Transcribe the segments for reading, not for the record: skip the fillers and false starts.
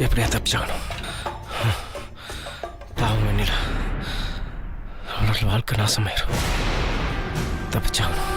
எப்படியா தப்பிச்சாகணும். பாவம் வெண்ணிலா, அவளோட வாழ்க்கை நாசமாயிரும். தப்பிச்சாகணும்.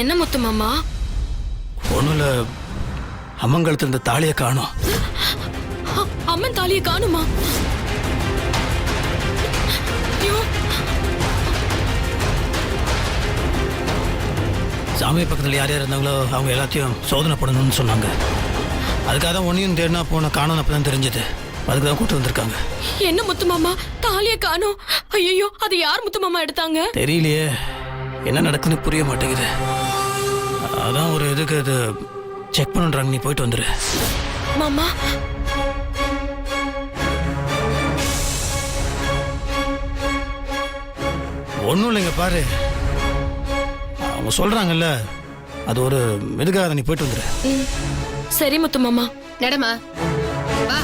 என்ன முத்து மாமா? ஒண்ணுல அம்மங்கலத்துல இந்த தாலியை காணோம். அம்மன் தாலியை காணுமா? சாமி பக்கத்துல யார் யார் இருந்தாங்களோ அவங்க எல்லாத்தையும் சோதனை பண்ணணும்னு சொன்னாங்க. அதுக்காக தான் ஒன்னையும் தேடினா போன காணும் அப்பதான் தெரிஞ்சது. அதுக்கு தான் கூட்டு வந்திருக்காங்க. என்ன முத்து மாமா, தாலியை காணோம்? ஐயோ, அது யார் முத்து மாமா எடுத்தாங்க? தெரியலையே, என்ன நடக்குன்னு புரிய மாட்டேங்குது. அதான் ஒரு இதுக்கு அது செக் பண்ணுறாங்க. நீ போயிட்டு வந்துரு மாமா. ஒன்றும் இல்லைங்க, பாரு அவங்க சொல்றாங்கல்ல, அது ஒரு இதுக்காக நீ போயிட்டு வந்துரு. சரி முத்து மாமா. நடமா வா.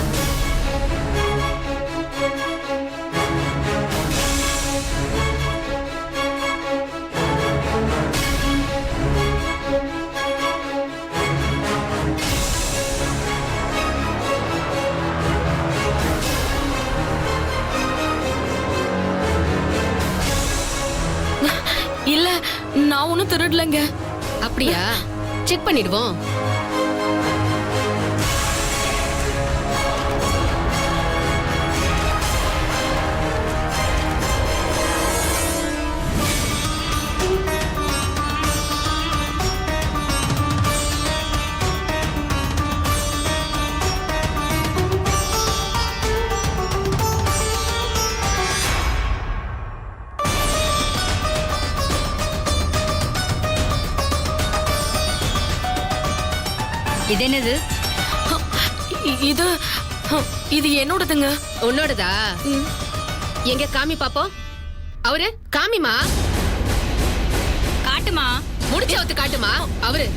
இல்ல நான் ஒன்னும் திருடலங்க. அப்படியா? செக் பண்ணிடுவோம். இது என்னது? இது இது என்னோடதுங்க. உன்னோடதா? எங்க காமி பாப்போம். அவரு காமிமா. காட்டுமா. முடிச்சு அவுத்து காட்டுமா. அவரு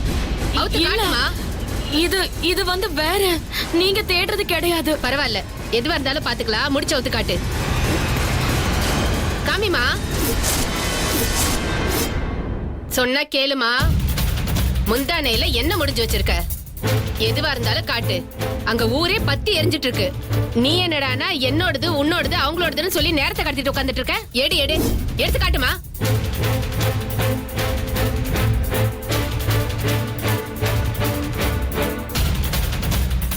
அவுத்து இல்ல. காட்டுமா. இது இது வந்து வேற. நீங்க தேடுறது கிடையாது. பரவாயில்ல, எதுவா இருந்தாலும் பாத்துக்கலாம். முடிச்சு அவுத்து காட்டு. காமிமா. சொன்னா கேளுமா. முந்தானையில என்ன முடிஞ்சு வச்சிருக்க? எதுவா இருந்தாலும் காட்டு. அங்க ஊரே பத்தி எரிஞ்சிட்டு இருக்கு. நீ என்னடானா என்னோடது உன்னோடது அவங்களோடதுன்னு சொல்லி நேரத்தை கடத்திட்டு உட்கார்ந்துட்டு இருக்க. எடு எடு, எடுத்து காட்டுமா.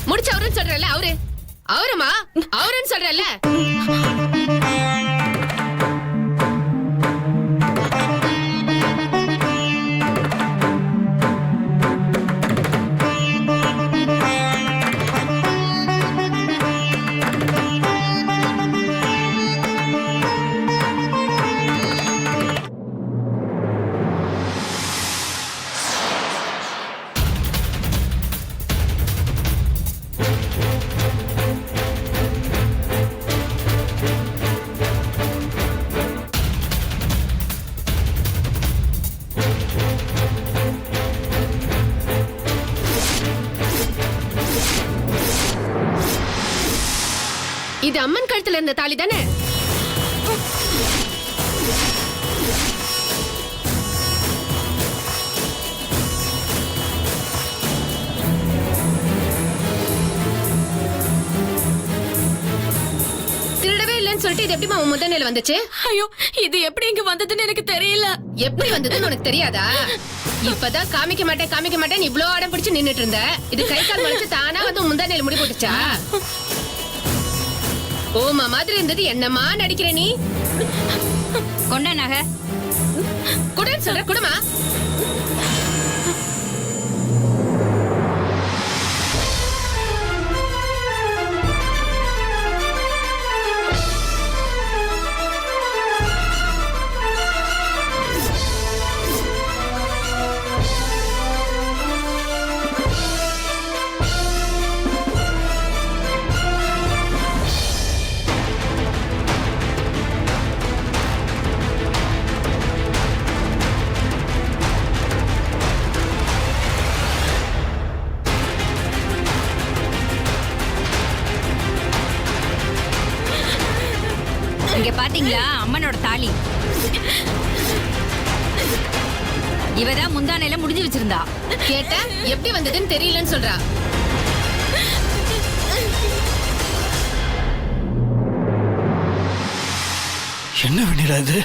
முடிச்சு அவருன்னு சொல்றல. அவரு அவருமா அவருன்னு சொல்றல. இது அம்மன் கழுத்துல இருந்த தாலி தானே? திருடவே இல்லைன்னு சொல்லிட்டு இது எப்படிமா உன் முதல்ல வந்துச்சு? ஐயோ, இது எப்படி இங்க வந்ததுன்னு எனக்கு தெரியல. எப்படி வந்ததுன்னு உனக்கு தெரியாதா? இப்பதான் காமிக்க மாட்டேன் இவ்ளோ அடம் பிடிச்சு நின்னுட்டு இருந்த. இது கை கால் முளைச்சு தானா வந்து முந்தானையில முடி போட்டுச்சா? ஓமா மாதிரி இருந்தது. என்னமா நடிக்கிற நீ? கொண்ட நகை குடுன்னு சொல்ற. குடுமா. இங்க பாத்தீங்களா? அம்மனோட தாலி. இவதான் முந்தானையில முடிஞ்சு வச்சிருந்தா. கேட்டா எப்படி வந்ததுன்னு தெரியலன்னு சொல்றா. என்ன வெண்ணிலா இது?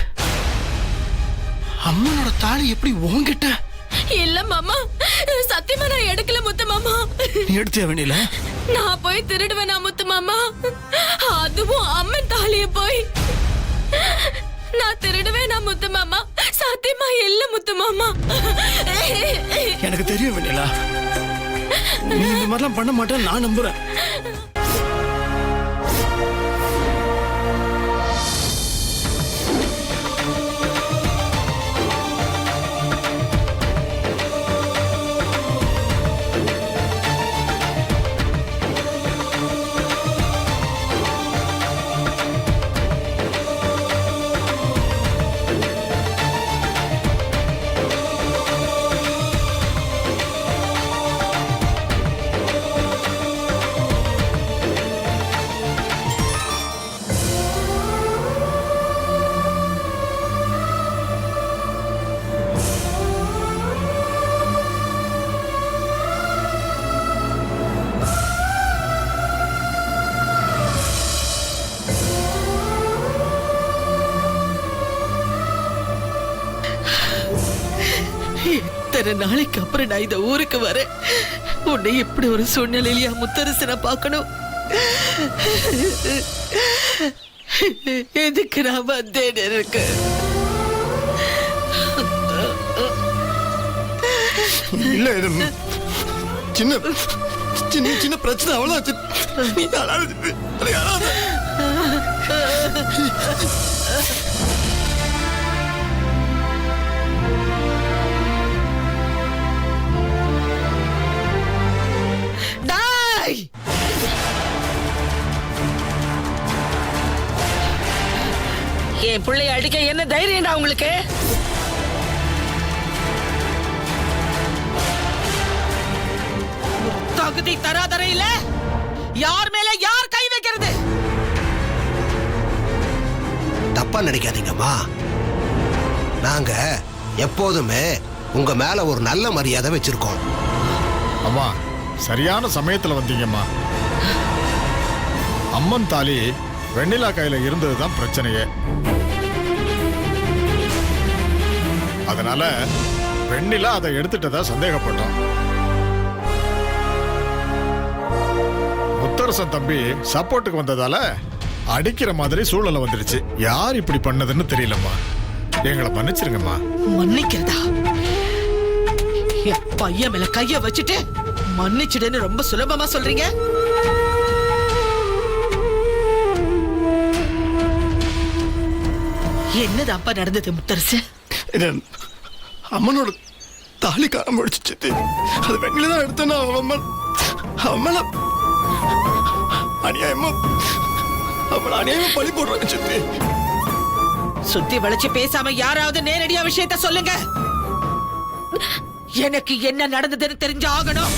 அம்மனோட தாலி எப்படி உன்கிட்ட? இல்ல மாமா, சத்தியமா நான் எடுக்கல முத்து மாமா. நீ எடுத்தியா வெண்ணிலா? நான் போய் திருடுவேனா முத்து மாமா? அதுவும் அம்மன் தாலிய போய் நான் திருடுவேனா முத்து மாமா? சத்தியமா இல்ல முத்து மாமா. எனக்கு தெரியும் வெண்ணிலா, நீ இந்த மாதிரிலாம் பண்ண மாட்டேன்னு நான் நம்புறேன். இத்தனை நாளைக்கு அப்புறம் நான் இந்த ஊருக்கு வரேன். உன்னை இப்படி ஒரு சூழ்நிலையிலயா முத்தரசனை பார்க்கணும்? எதுக்கு நான் வந்தேன் இருக்கு? இல்ல இது சின்ன சின்ன சின்ன பிரச்சனை அவ்வளவுதான். நீ அழாத. டாய்! என் பிள்ளைய அடிக்க என்ன தைரியம்டா உங்களுக்கு? தகுதி தராதரையில யார் மேல யார் கை வைக்கிறது? தப்பா நினைக்காதீங்கம்மா. நாங்க எப்போதுமே உங்க மேல ஒரு நல்ல மரியாதை வச்சிருக்கோம். அம்மா சரியான சமயத்துல வந்தீங்கம்மா. அம்மன் தாலி வெண்ணிலா கையில இருந்ததுதான் பிரச்சனையே. அதனால வெண்ணிலா அதை எடுத்துட்டதா சந்தேகப்பட்டோம். முத்தரசன் தம்பி சப்போர்ட்டுக்கு வந்ததால அடிக்கிற மாதிரி சூழலை வந்துருச்சு. யார் இப்படி பண்ணதுன்னு தெரியலம்மா. எங்களை மன்னிச்சிருங்கம்மா. மன்னிக்கிறதா? என் பையன் மேல கைய வச்சுட்டு மன்னிச்சிடுன்னு ரொம்ப சுலபமா சொல்றீங்க? என்னதாப்பா நடந்தது முத்தரசு? இது அம்மனோட தாலி காரம் முடிச்சு. அது வெண்ணில தான் எடுத்தேன்னா அவன் மேல அநியாயமா பழி போடுறாங்க சித்தி. சுத்தி வளைச்சு பேசாம யாராவது நேரடியா விஷயத்த சொல்லுங்க. எனக்கு என்ன நடந்ததுன்னு தெரிஞ்சு ஆகணும்.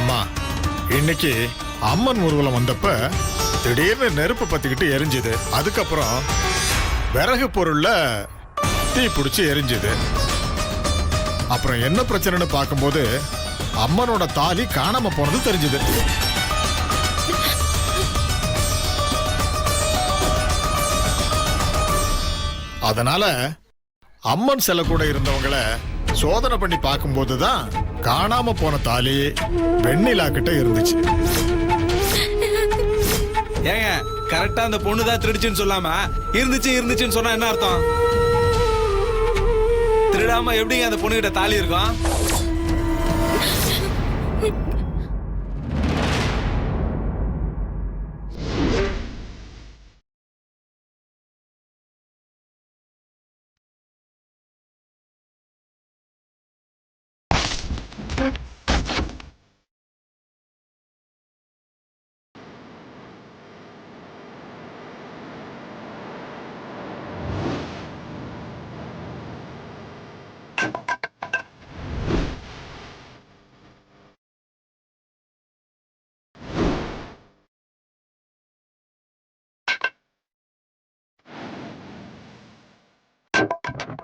அம்மா இன்னைக்கு அம்மன் ஊர்வலம் வந்தப்ப திடீர்னு நெருப்பு பத்திக்கிட்டு எரிஞ்சுது. அதுக்கப்புறம் விறகு பொருள்ல தீ பிடிச்சி எரிஞ்சுது. அப்புறம் என்ன பிரச்சனைன்னு பார்க்கும்போது அம்மனோட தாலி காணாம போனது தெரிஞ்சுது. அதனால அம்மன் சிலை கூட இருந்தவங்கள சோதனை பண்ணி பார்க்கும்போதுதான் காணாம போன தாலி வெண்ணிலா கிட்ட இருந்துச்சு. ஏங்க கரெக்டா அந்த பொண்ணுதான் திருடுச்சுன்னு சொல்லாம இருந்துச்சுன்னு சொன்னா என்ன அர்த்தம்? திருடாம எப்படிங்க அந்த பொண்ணு கிட்ட தாலி இருக்கும்?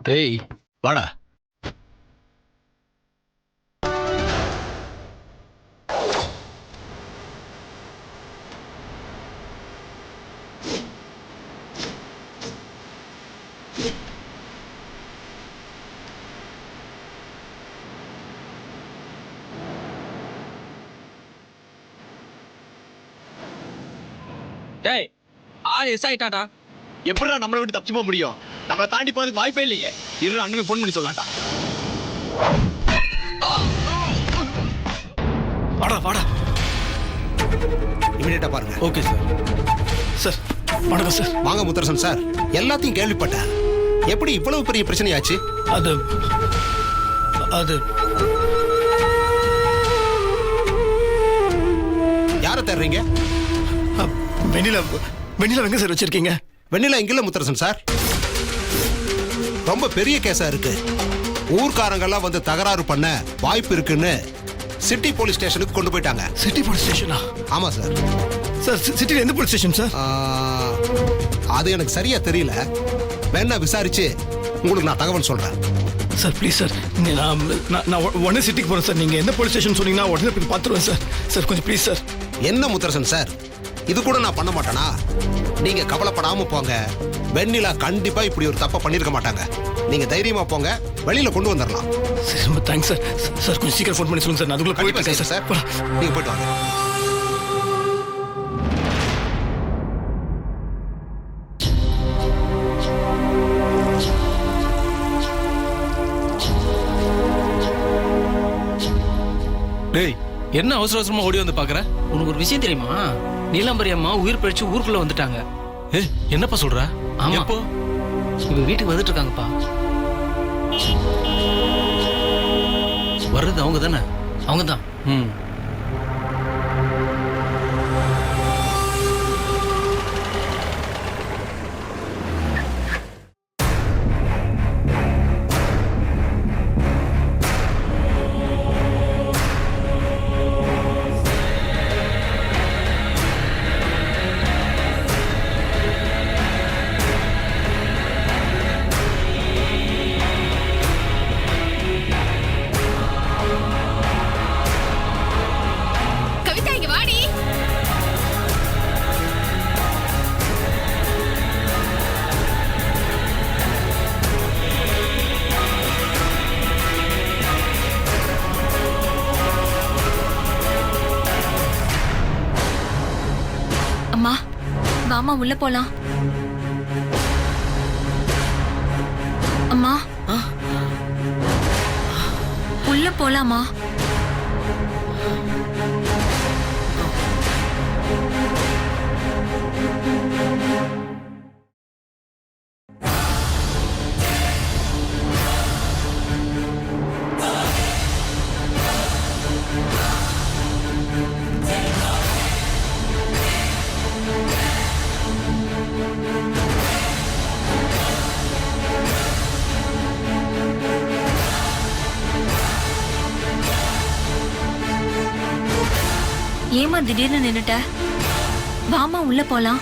டேய் வாடா. டேய் எஸ் ஆயிட்டாடா. எப்படா நம்மளை விட்டு தப்பிச்சு போக முடியும்? நம்மளை தாண்டி போறதுக்கு வாய்ப்பே இல்லையே. இரு அண்ணனுக்கு ஃபோன் பண்ணி சொல்லலாம்டா. வாடா இமிடியேட்டா பாருங்க. Okay sir. சார் வணக்கம் சார். வாங்க முத்தரசன் சார். எல்லாத்தையும் கேள்விப்பட்டேன். எப்படி இவ்வளவு பெரிய பிரச்சனையாச்சு? அது யாரை தேடுறீங்க? வெண்ணிலா எங்க சார் வச்சிருக்கீங்க? வெண்ணிலா இங்கில்ல முத்தரசன் சார். ரொம்ப பெரிய கேஸா இருக்கு. ஊர்க்காரங்கெல்லாம் வந்து தகராறு பண்ண வாய்ப்பு இருக்குன்னு சிட்டி போலீஸ் ஸ்டேஷனுக்கு கொண்டு போயிட்டாங்க. சிட்டி போலீஸ் ஸ்டேஷனா? ஆமா சார். சார் சிட்டில எந்த போலீஸ் ஸ்டேஷன் சார்? அது எனக்கு சரியா தெரியல. வேணா விசாரிச்சு உங்களுக்கு நான் தகவல் சொல்றேன். Sir please sir. நான் உடனே சிட்டிக்கு போறேன் சார். நீங்க எந்த போலீஸ் ஸ்டேஷன் சொன்னீங்கன்னா உடனே போய் பார்த்துருவேன் சார். சார் கொஞ்சம் ப்ளீஸ் சார். என்ன முத்தரசன் சார், இது கூட நான் பண்ண மாட்டேனா? நீங்க கவலைப்படாம போங்க. வெண்ணிலா கண்டிப்பா இப்படி ஒரு தப்பை பண்ணிருக்க மாட்டாங்க. நீங்க தைரியமா போங்க, வெளியில கொண்டு வந்துடலாம். சரி, ரொம்ப தேங்க்ஸ் சார். சார் கொஞ்சம் சீக்கிரம் ஃபோன் பண்ணி சொல்லுங்க சார். நான் அதுக்குள்ள போயிட்டு கண்டிப்பா இருக்கேன் சார். சார். நீங்க போயிட்டு வாங்க. டேய், என்ன அவசர அவசரமா ஓடி வந்து பாக்குற? உனக்கு ஒரு விஷயம் தெரியுமா? நீலாம்பரி அம்மா உயிர் பிழைச்சு ஊருக்குள்ள வந்துட்டாங்க. ஏய், என்னப்பா சொல்ற? ஆமா. எப்போ? இவ வீட்டுக்கு வந்துட்டு இருக்காங்கப்பா. வர்றது அவங்க தானே? அவங்க தான். ம். கவிதா இங்க வாடி. அம்மா வாமா உள்ள போலாம். அம்மா உள்ள போலாமா? ஏமா திடீர்னு நின்னுட்ட? வாமா உள்ள போலாம்.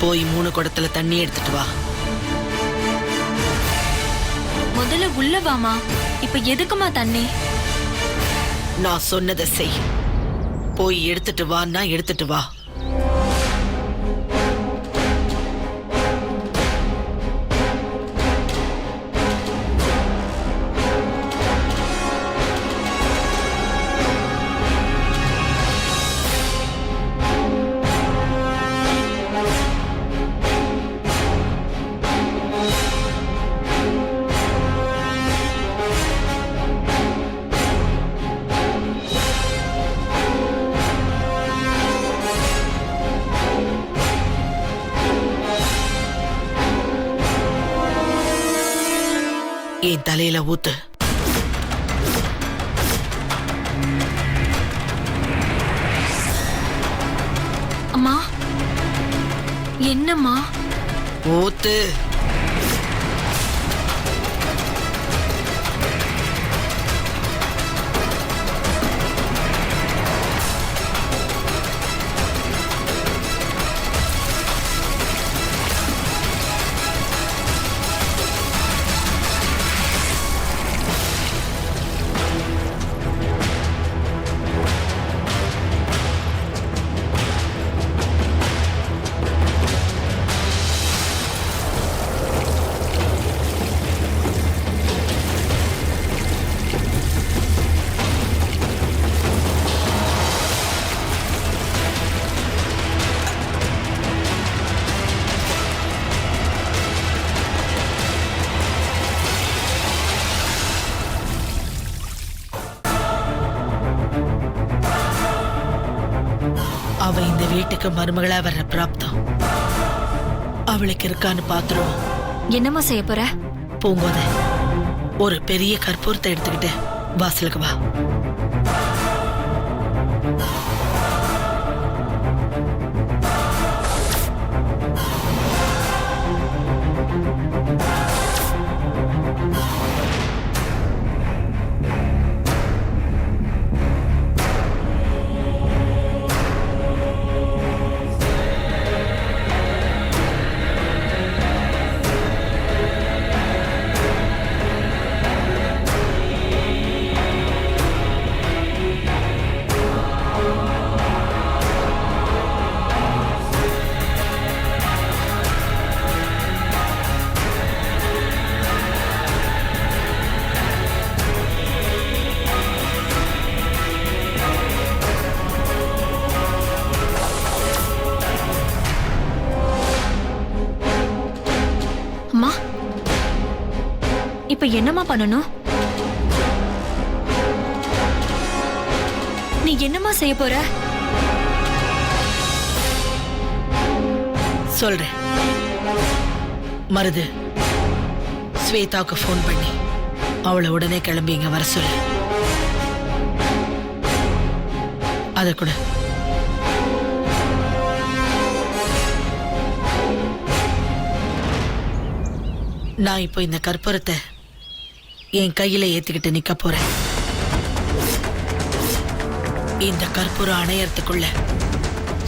போய் 3 குடத்துல தண்ணி எடுத்துட்டு வா. முதல்ல உள்ள வாமா. இப்ப எதுக்குமா தண்ணி? நான் சொன்னதை செய். போய் எடுத்துட்டு வான்னா எடுத்துட்டு வா. என் தலையில ஊத்து. அம்மா என்னம்மா? ஊத்து. அவ இந்த வீட்டுக்கு மருமகளா வர்ற பிராப்தம் அவளுக்கு இருக்கான்னு பாத்துருவோம். என்னம்மா செய்ய போற? பூங்கோத ஒரு பெரிய கற்பூரத்தை எடுத்துக்கிட்டு வாசலுக்கு வா. இப்ப என்னம்மா பண்ணணும்? நீ என்னம்மா செய்ய போற? சொல்றேன். மருது, ஸ்வேதாவுக்கு ஃபோன் பண்ணி அவளை உடனே கிளம்பி இங்க வர சொல்லு. அத கூட நான் இப்போ இந்த கற்பூரத்தை என் கையில ஏத்திக்கிட்டு நிக்க போறேன். இந்த கற்பூரம் அணையறதுக்குள்ள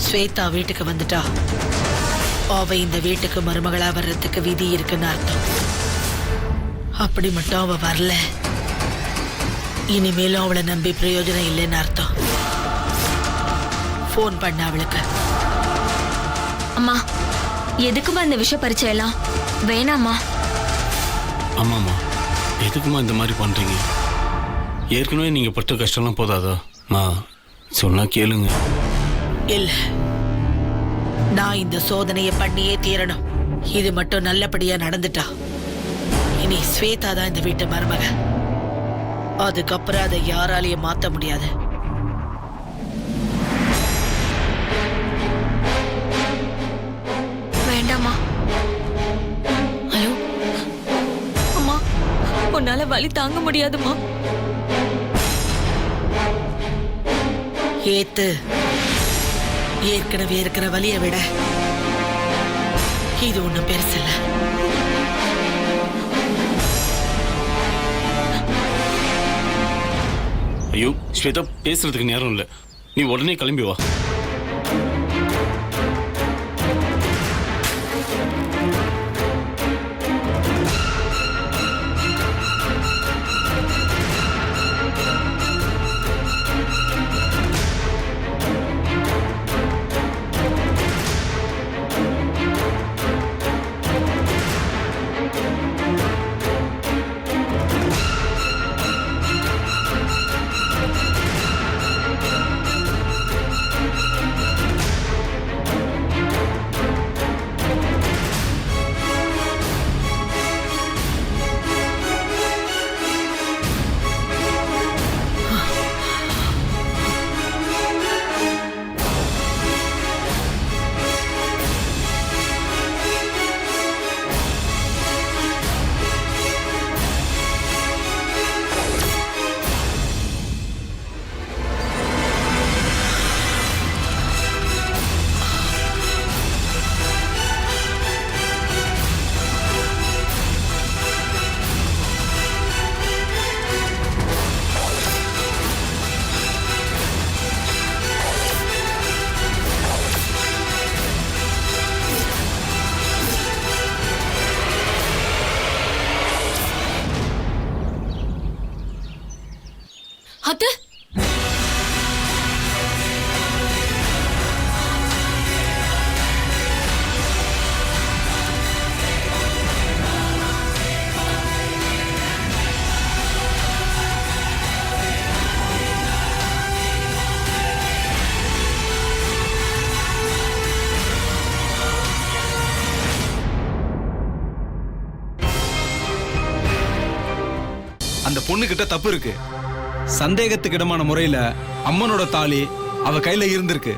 ஸ்வேதா வீட்டுக்கு வந்துட்டா அவ இந்த வீட்டுக்கு மருமகளா வர்றதுக்கு விதி இருக்குன்னு அர்த்தம். அப்படி மட்டும் அவ வரல, இனிமேலும் அவளை நம்பி பிரயோஜனம் இல்லைன்னு அர்த்தம். போன் பண்ண அவளுக்கு. அம்மா, எதுக்குமா இந்த விஷ பரிச்சை எல்லாம்? வேணாமா? ஆமாம்மா, எதுக்குமா இந்த மாதிரி பண்ணுறீங்க? ஏற்கனவே நீங்கள் பட்ட கஷ்டம்லாம் போதாதா? நான் சொன்னா கேளுங்க. இல்ல, நான் இந்த சோதனையை பண்ணியே தீரணும். இது மட்டும் நல்லபடியா நடந்துட்டா இனி ஸ்வேதா தான் இந்த வீட்டு மருமக. அதுக்கப்புறம் அதை யாராலையும் மாத்த முடியாது. வேண்டாமா? ஹலோ அம்மா, உன்னால வலி தாங்க முடியாதுமா. ஏத்து, ஏற்கனவே இருக்கிற வலியை விட இது ஒண்ணும் பெருசில்ல. ஐயோ ஸ்வேதா, பேசுறதுக்கு நேரம் இல்லை. நீ உடனே கிளம்பி வா. அத்தை, அந்த பொண்ணு கிட்ட தப்பு இருக்கு. சந்தேகத்துக்கு இடமான முறையில அம்மனோட தாலி அவ கையில இருந்திருக்கு.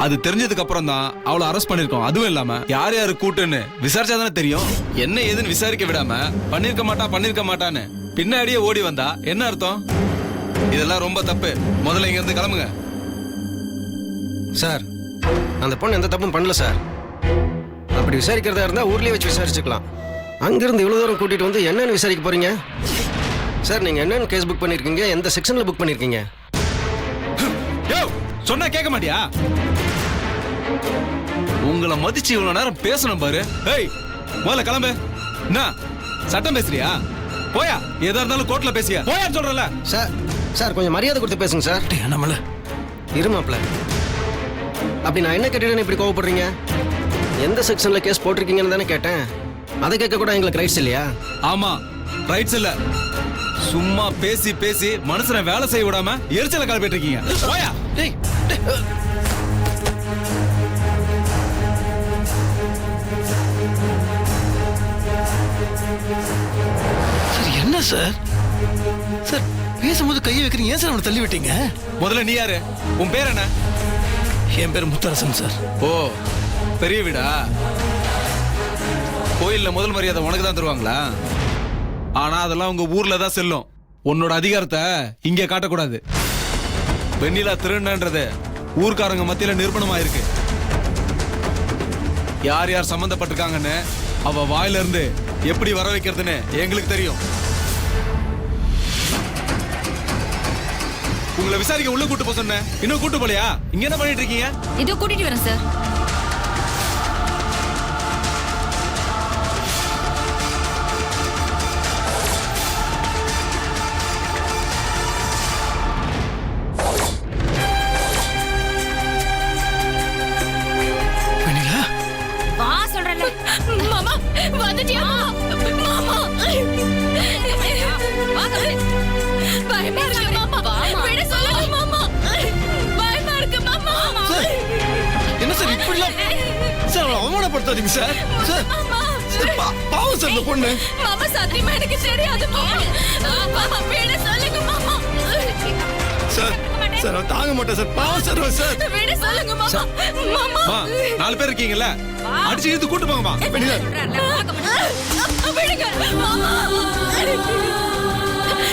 அது தெரிஞ்சதுக்கு அப்புறம் தான் அவளை அரெஸ்ட் பண்ணிருக்கோம். அதுவும் இல்லாம யார் யாரு கூட்டுன்னு விசாரிச்சாதானே தெரியும். என்ன ஏதுன்னு விசாரிக்க விடாம பண்ணிருக்க மாட்டான்னு பின்னாடியே ஓடி வந்தா என்ன அர்த்தம்? இதெல்லாம் ரொம்ப தப்பு. முதல்ல இங்க இருந்து கிளம்புங்க. சார், அந்த பொண்ணு எந்த தப்பும் பண்ணல சார். அப்படி விசாரிக்கிறதா இருந்தா ஊர்லயே வச்சு விசாரிச்சுக்கலாம். அங்கிருந்து இவ்வளவு தூரம் கூட்டிட்டு வந்து என்னன்னு விசாரிக்க போறீங்க? சார், நீங்க என்னன்னு கேஸ் புக் பண்ணிருக்கீங்க? எந்த செக்ஷன்ல புக் பண்ணிருக்கீங்க? சொன்னா கேட்க மாட்டியா? உங்களை மதிச்சு இவ்வளவு நேரம் பேசணும் பாரு. ஏய், முதல்ல கிளம்பு. என்ன சட்டம் பேசுறியா? போயா, எதா இருந்தாலும் கோர்ட்ல பேசியா? போயான்னு சொல்றல. சார் கொஞ்சம் மரியாதை கொடுத்து பேசுங்க சார். நம்மள இருமாப்ல, அப்படி நான் என்ன கேட்டேன்னு இப்படி கோவப்படுறீங்க? எந்த செக்ஷன்ல கேஸ் போட்டிருக்கீங்கன்னு தானே கேட்டேன். அதை கேட்க கூட எங்களுக்கு ரைட்ஸ் இல்லையா? ஆமா, ரைட்ஸ் இல்ல. சும்மா பேசி பேசி மனுஷனை வேலை செய்ய விடாம எரிச்சல கிளப்பிட்டு இருக்கீங்க. போயா. சரி, என்ன சார் சார் பேசும்போது கையை வைக்கிறீங்க, ஏன் சார் அவனை தள்ளி விட்டீங்க? முதல்ல நீ யாரு? உன் பேர் என்ன? என் பேர் முத்தரசன் சார். ஓ, பெரிய வீடா? கோயில்ல முதல் மரியாதை உனக்கு தான் தருவாங்களா? ஆனா அதெல்லாம் உங்க ஊர்ல தான் செல்லும். உன்னோட அதிகாரத்தை இங்க காட்டக்கூடாது. வெண்ணிலா திருநன்றது ஊர்க்காரங்க மத்தியில நிரூபணமாயிருக்கு. யார் யார் சம்பந்தப்பட்டிருக்காங்கன்னு அவ வாயில இருந்து எப்படி வர வைக்கிறதுன்னு எங்களுக்கு தெரியும். உங்களை விசாரிக்க உள்ள கூட்டு போக சொன்னேன், இன்னும் கூட்டு போலையா? இங்க என்ன பண்ணிட்டு இருக்கீங்க? இதோ கூட்டிட்டு வரேன் சார். வெண்ணிலா, வா சொல்றேன்ல. மாமா வந்துட்டியா? மாமா வா சொல்றேன். பயமா இருக்கு மாமா. விட சொல்லுங்க மாமா. பயமா இருக்கு மாமா. சார் என்ன சார் இப்படிலாம் சார் அவளை அவமானப்படுத்தாதீங்க சார். சார் மாமா சார், பாவம் சார் இந்த பொண்ணு. மாமா சத்தியமா எனக்கு தெரியாது மாமா. மாமா விட சொல்லுங்க மாமா. சார் சார் அவன் தாங்க மாட்டேன் சார், பாவம் சார் அவன் சார். விட சொல்லுங்க மாமா. மாமா மா, 4 பேர் இருக்கீங்கல்ல, அடிச்சு இழுத்து கூட்டு போங்கம்மா. வெண்ணிலா, விடுங்க மாமா.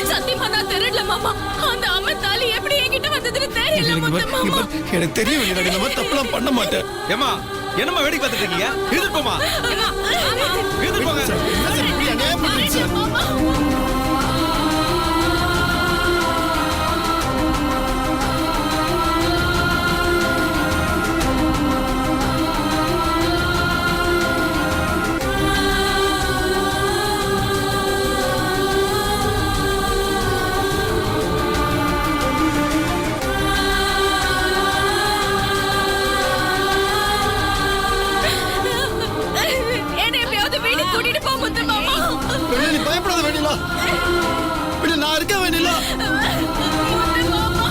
சத்தியமா நான் திருடல மாமா. அந்த அம்மன் தாலி எப்படி என்கிட்ட வந்ததுன்னு தெரியல இங்க முத்து பாரு, இங்க மாமா. பாரு, எனக்கு தெரியும் வெண்ணிலா, இந்த மாதிரி தப்புலாம் பண்ண மாட்டேன். ஏம்மா, என்னம்மா வேடிக்கை பார்த்துட்டு இருக்கீங்க? எதிர்ப்போமா, எதிர்ப்போங்க. சார், என்ன சார் இப்படி அநியாயம் பண்றீங்க சார்? மாமா என்னை எப்படியாவது வீட்டுக்கு கூட்டிட்டு போ முத்து மாமா. வெண்ணிலா, நீ பயப்படாத வெண்ணிலா. வெண்ணிலா, நான் இருக்கேன் வெண்ணிலா. முத்து மாமா.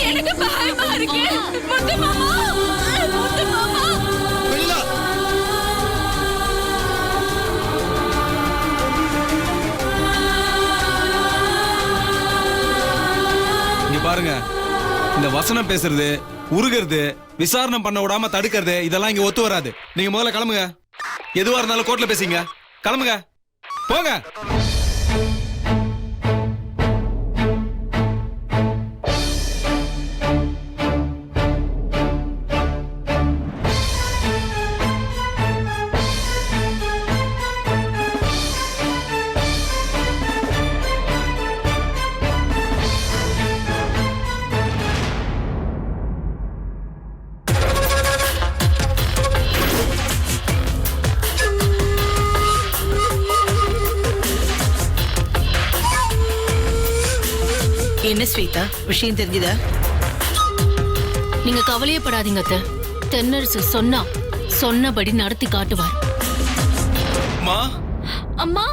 எனக்கு பயமா இருக்கு முத்து மாமா. முத்து மாமா. வெண்ணிலா, இங்க பாருங்க, இந்த வசனம் பேசுறது, உருகிறது, விசாரணை பண்ண விடாம தடுக்கிறது, இதெல்லாம் இங்க ஒத்து வராது. நீங்க முதல்ல கிளம்புங்க. எதுவா இருந்தாலும் கோர்ட்ல பேசிங்க. கிளம்புங்க, போங்க. என்ன ஸ்வேதா, விஷயம் தெரிஞ்சுதா? நீங்க கவலையப்படாதீங்க அத்தை. தென்னரசு சொன்னபடி நடத்தி காட்டுவார். மா, அம்மா